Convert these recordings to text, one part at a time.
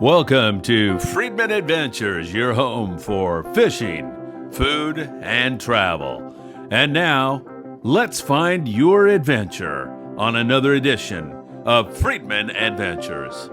Welcome to Friedman Adventures, your home for fishing, food, and travel. And now, let's find your adventure on another edition of Friedman Adventures.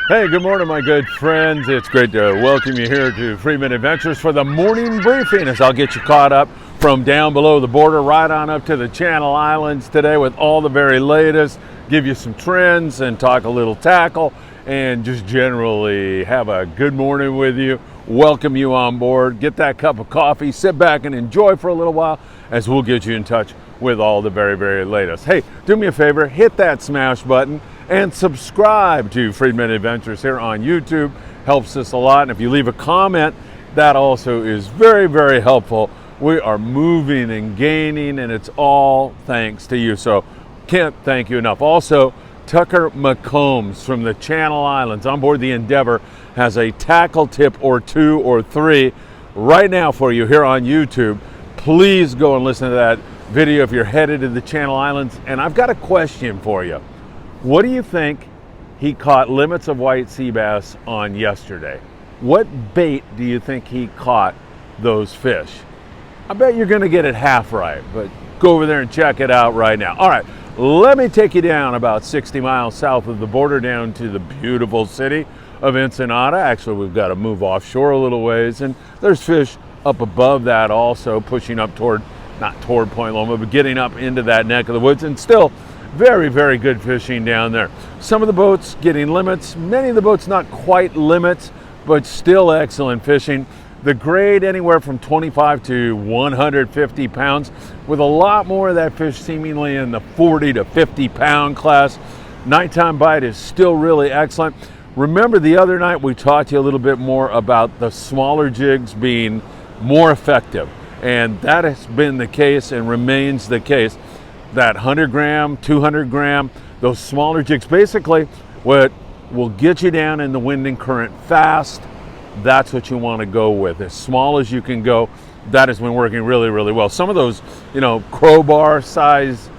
Hey, good morning, my good friends. It's great to welcome you here to Friedman Adventures for the morning briefing as I'll get you caught up from down below the border right on up to the Channel Islands today with all the very latest, give you some trends and talk a little tackle and just generally have a good morning with you, welcome you on board, get that cup of coffee, sit back and enjoy for a little while as we'll get you in touch with all the very, very latest. Hey, do me a favor, hit that smash button and subscribe to Friedman Adventures here on YouTube. Helps us a lot. And if you leave a comment, that also is very, very helpful. We are moving and gaining, and it's all thanks to you. So can't thank you enough. Also, Tucker McCombs from the Channel Islands on board the Endeavor has a tackle tip or two or three right now for you here on YouTube. Please go and listen to that video if you're headed to the Channel Islands. And I've got a question for you. What do you think he caught limits of white sea bass on yesterday? What bait do you think he caught those fish? I bet you're going to get it half right, but go over there and check it out right now. All right, let me take you down about 60 miles south of the border down to the beautiful city of Ensenada. Actually, we've got to move offshore a little ways, and there's fish up above that also pushing up toward, not toward Point Loma, but getting up into that neck of the woods, and still very, very good fishing down there. Some of the boats getting limits, many of the boats not quite limits, but still excellent fishing. The grade anywhere from 25 to 150 pounds, with a lot more of that fish seemingly in the 40 to 50 pound class. Nighttime bite is still really excellent. Remember the other night we talked to you a little bit more about the smaller jigs being more effective, and that has been the case and remains the case. That 100 gram, 200 gram, those smaller jigs, basically what will get you down in the wind and current fast, that's what you want to go with. As small as you can go, that has been working really, really well. Some of those, crowbar size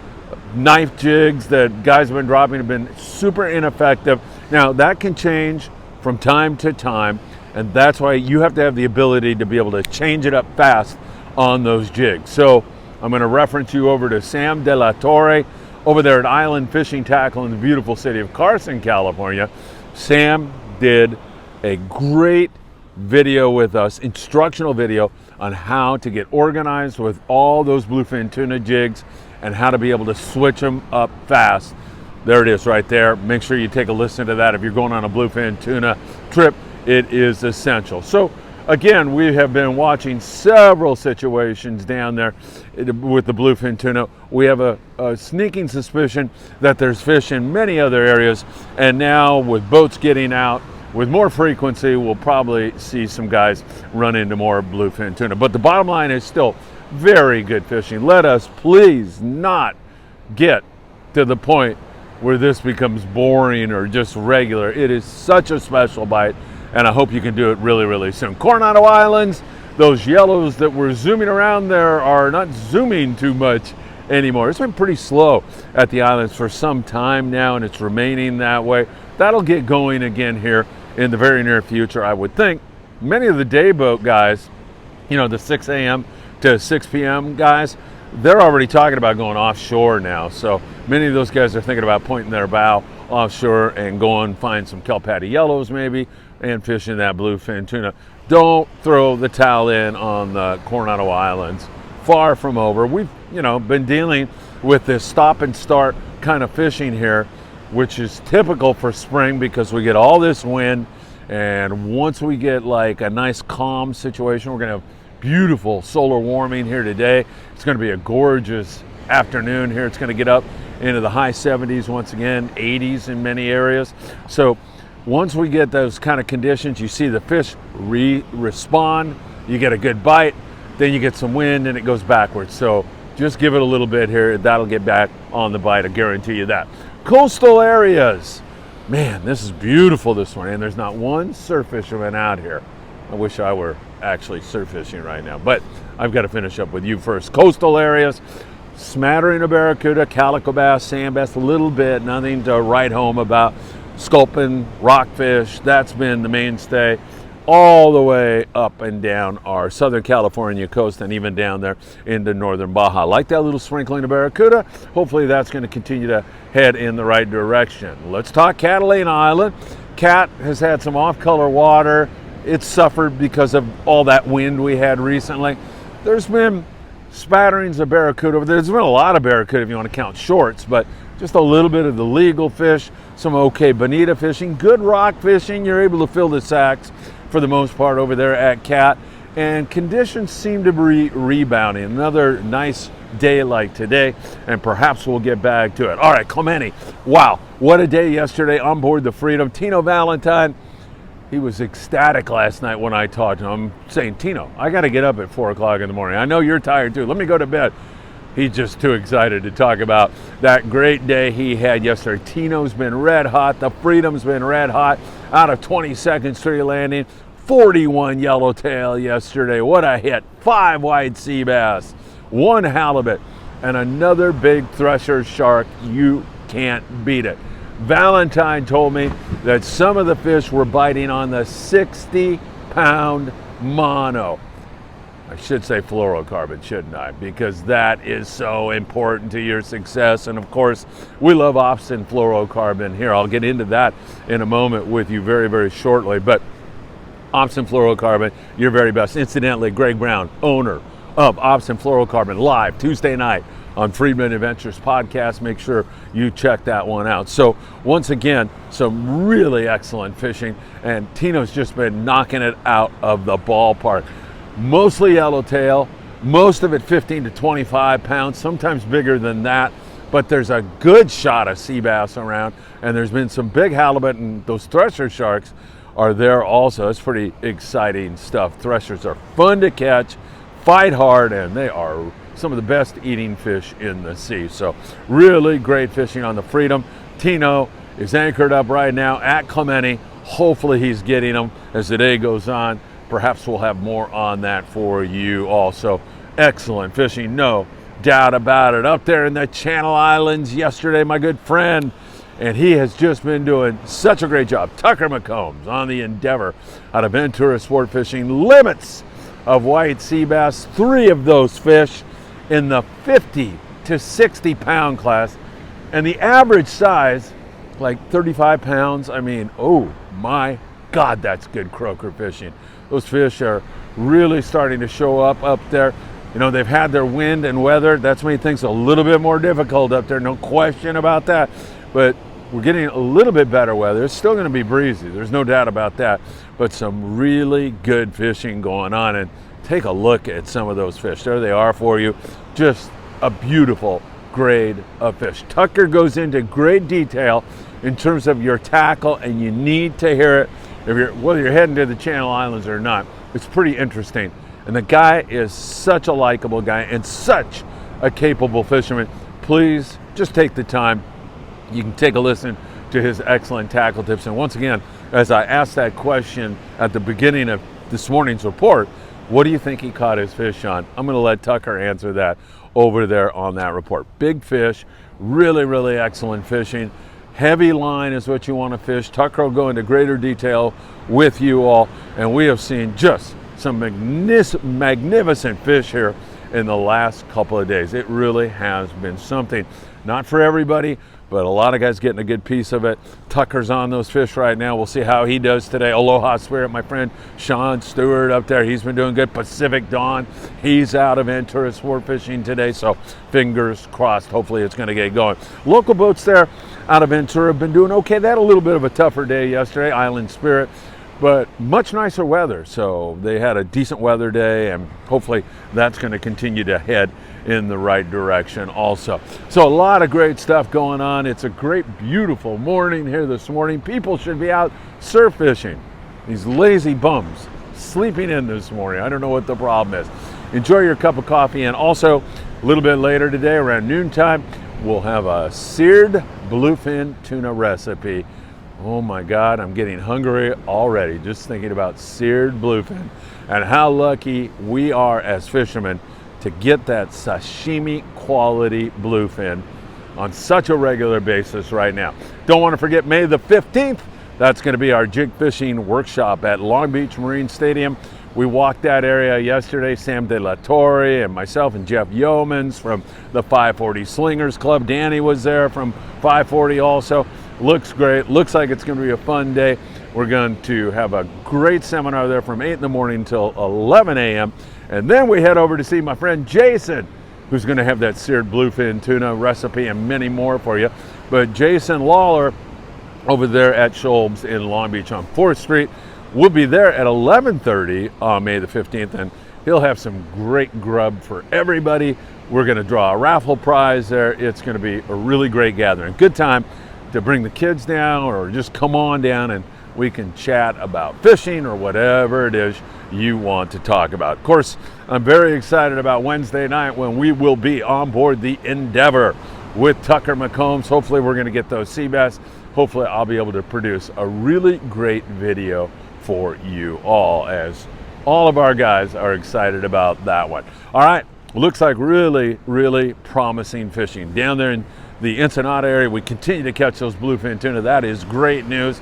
knife jigs that guys have been dropping have been super ineffective. Now that can change from time to time, and that's why you have to have the ability to be able to change it up fast on those jigs. So I'm going to reference you over to Sam De La Torre over there at Island Fishing Tackle in the beautiful city of Carson, California. Sam did a great video with us, instructional video on how to get organized with all those bluefin tuna jigs and how to be able to switch them up fast. There it is right there. Make sure you take a listen to that. If you're going on a bluefin tuna trip, it is essential. So again, we have been watching several situations down there with the bluefin tuna. We have a sneaking suspicion that there's fish in many other areas, and now with boats getting out with more frequency, we'll probably see some guys run into more bluefin tuna. But the bottom line is still very good fishing. Let us please not get to the point where this becomes boring or just regular. It is such a special bite, and I hope you can do it really, really soon. Coronado Islands, those yellows that were zooming around there are not zooming too much anymore. It's been pretty slow at the islands for some time now, and it's remaining that way. That'll get going again here in the very near future, I would think. Many of the day boat guys, the 6 a.m. to 6 p.m. guys, they're already talking about going offshore now. So many of those guys are thinking about pointing their bow offshore and going find some kelp patty yellows maybe and fishing that bluefin tuna. Don't throw the towel in on the Coronado Islands. Far from over. We've been dealing with this stop and start kind of fishing here, which is typical for spring because we get all this wind, and once we get like a nice calm situation, we're going to have beautiful solar warming here today. It's going to be a gorgeous afternoon here. It's going to get up into the high 70s once again, 80s in many areas. So once we get those kind of conditions, you see the fish respond, you get a good bite, then you get some wind and it goes backwards. So just give it a little bit here, that'll get back on the bite, I guarantee you that. Coastal areas, man, this is beautiful this morning, and there's not one surf fisherman out here. I wish I were actually surf fishing right now, but I've got to finish up with you first. Coastal areas, smattering of barracuda, calico bass, sand bass, a little bit, nothing to write home about. Sculpin, rockfish, that's been the mainstay all the way up and down our Southern California coast and even down there into northern Baja. Like that little sprinkling of barracuda. Hopefully that's going to continue to head in the right direction. Let's talk Catalina Island. Cat has had some off-color water. It's suffered because of all that wind we had recently. There's been spatterings of barracuda. There's been a lot of barracuda if you want to count shorts, but just a little bit of the legal fish, some okay bonita fishing, good rock fishing. You're able to fill the sacks for the most part over there at Cat, and conditions seem to be rebounding. Another nice day like today, and perhaps we'll get back to it. All right, Clemente, wow, what a day yesterday on board the Freedom. Tino Valentine, he was ecstatic last night when I talked to him. I'm saying, Tino, I got to get up at 4 o'clock in the morning. I know you're tired too. Let me go to bed. He's just too excited to talk about that great day he had yesterday. Tino's been red hot. The Freedom's been red hot. Out of 22nd Street Landing, 41 yellowtail yesterday. What a hit. 5 white sea bass, 1 halibut, and another big thresher shark. You can't beat it. Valentine told me that some of the fish were biting on the 60-pound mono. I should say fluorocarbon, shouldn't I? Because that is so important to your success. And of course, we love Opsin fluorocarbon here. I'll get into that in a moment with you very, very shortly. But Opsin fluorocarbon, your very best. Incidentally, Greg Brown, owner of Opsin fluorocarbon, live Tuesday night on Friedman Adventures podcast. Make sure you check that one out. So once again, some really excellent fishing, and Tino's just been knocking it out of the ballpark. Mostly yellowtail, most of it 15 to 25 pounds, sometimes bigger than that, but there's a good shot of sea bass around, and there's been some big halibut, and those thresher sharks are there also. It's pretty exciting stuff. Threshers are fun to catch, fight hard, and they are some of the best eating fish in the sea. So really great fishing on the Freedom. Tino is anchored up right now at Clemente. Hopefully he's getting them as the day goes on. Perhaps we'll have more on that for you also. Excellent fishing, no doubt about it. Up there in the Channel Islands yesterday, my good friend, and he has just been doing such a great job. Tucker McCombs on the Endeavor out of Ventura Sport Fishing. Limits of white sea bass, 3 of those fish in the 50 to 60 pound class. And the average size, like 35 pounds. I mean, oh my God, that's good croaker fishing. Those fish are really starting to show up there. You know, they've had their wind and weather. That's made things a little bit more difficult up there, no question about that. But we're getting a little bit better weather. It's still going to be breezy. There's no doubt about that. But some really good fishing going on. And take a look at some of those fish. There they are for you. Just a beautiful grade of fish. Tucker goes into great detail in terms of your tackle, and you need to hear it. Whether you're heading to the Channel Islands or not, it's pretty interesting. And the guy is such a likable guy and such a capable fisherman. Please just take the time. You can take a listen to his excellent tackle tips. And once again, as I asked that question at the beginning of this morning's report, what do you think he caught his fish on? I'm going to let Tucker answer that over there on that report. Big fish, really, really excellent fishing. Heavy line is what you want to fish. Tucker will go into greater detail with you all, and we have seen just some magnificent fish here in the last couple of days. It really has been something. Not for everybody, but a lot of guys getting a good piece of it. Tucker's on those fish right now. We'll see how he does today. Aloha Spirit, my friend Sean Stewart up there, he's been doing good. Pacific Dawn, he's out of Ventura Sport Fishing today, so fingers crossed. Hopefully it's going to get going. Local boats there out of Ventura have been doing okay. They had a little bit of a tougher day yesterday, Island Spirit, but much nicer weather. So they had a decent weather day, and hopefully that's going to continue to head in the right direction also. So a lot of great stuff going on. It's a great, beautiful morning here this morning. People should be out surf fishing. These lazy bums sleeping in this morning. I don't know what the problem is. Enjoy your cup of coffee, and also a little bit later today around noontime, we'll have a seared bluefin tuna recipe. Oh my God, I'm getting hungry already just thinking about seared bluefin and how lucky we are as fishermen to get that sashimi quality bluefin on such a regular basis right now. Don't want to forget May the 15th. That's going to be our jig fishing workshop at Long Beach Marine Stadium. We walked that area yesterday. Sam De La Torre and myself and Jeff Yeomans from the 540 Slingers Club. Danny was there from 540 also. Looks great. Looks like it's going to be a fun day. We're going to have a great seminar there from 8 in the morning till 11 a.m. And then we head over to see my friend Jason, who's going to have that seared bluefin tuna recipe and many more for you. But Jason Lawler over there at Scholb's in Long Beach on 4th Street. We'll be there at 11:30 on May the 15th, and he'll have some great grub for everybody. We're going to draw a raffle prize there. It's going to be a really great gathering. Good time to bring the kids down or just come on down and we can chat about fishing or whatever it is you want to talk about. Of course, I'm very excited about Wednesday night when we will be on board the Endeavor with Tucker McCombs. Hopefully we're going to get those sea bass. Hopefully I'll be able to produce a really great video for you all, as all of our guys are excited about that one. All right, looks like really, really promising fishing down there in the Ensenada area. We continue to catch those bluefin tuna. That is great news.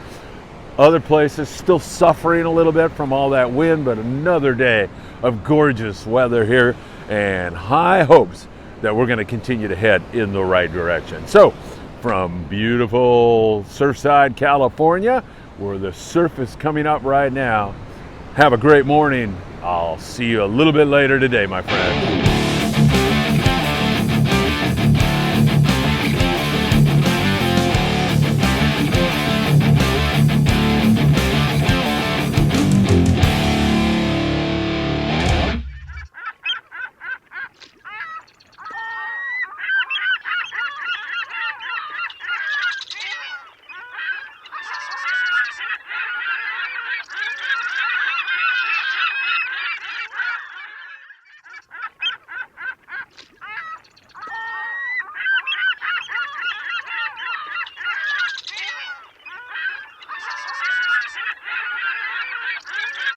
Other places still suffering a little bit from all that wind, but another day of gorgeous weather here and high hopes that we're going to continue to head in the right direction. So from beautiful Surfside, California, where the surf is coming up right now, have a great morning. I'll see you a little bit later today, my friend.